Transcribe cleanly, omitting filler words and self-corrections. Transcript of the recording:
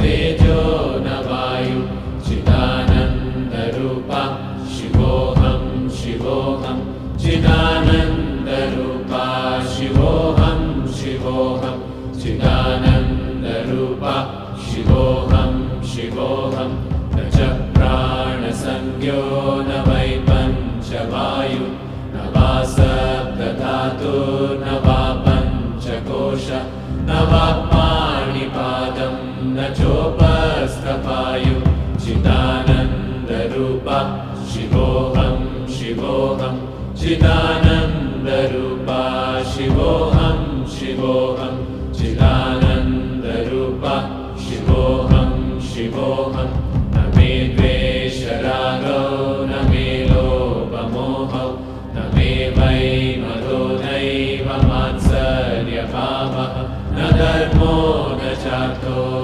तेजो न वायु चिदानन्दरूपा शिवोऽहं शिवोऽहं चिदानन्दरूपा शिवोऽहं शिवोऽहं चिदानन्दरूपा शिवोऽहं शिवोऽहं न च प्राणसंज्ञो न वै पञ्चवायु न वा सप्तधातुर्न वा पञ्चकोश न वा पाणिपादं न चोपस्थपायु चिदानन्दरूपा शिवोऽहं शिवोऽहं चिदानन्दरूपा शिवोऽहं शिवोऽहं चिदानन्दरूपा शिवोऽहं शिवोऽहं न मे